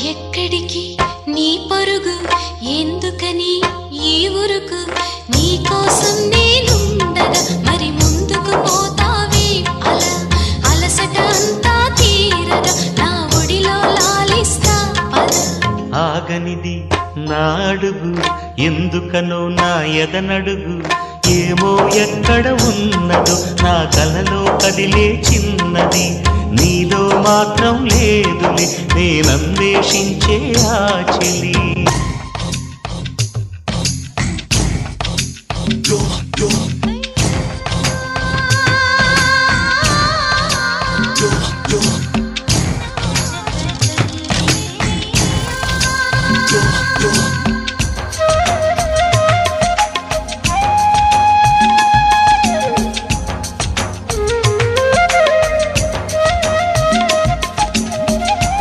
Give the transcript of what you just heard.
ఎక్కడికి నీ పరుగు ఎందుకని ఈ ఉరుకు నీ కోసం నేనుండగా మరి ముందుకు పోతావే అలా అలసట అంతా తీరగా నా ఒడిలో లాలిస్తా పద ఆగనిది నా అడుగు ఎందుకనో నా ఎదనడుగు ఏమో ఎక్కడ ఉన్నదో నా కలలో కదిలే చిన్నది నీలో మాత్రం లేదులే నేనన్వేషించే ఆ చెలి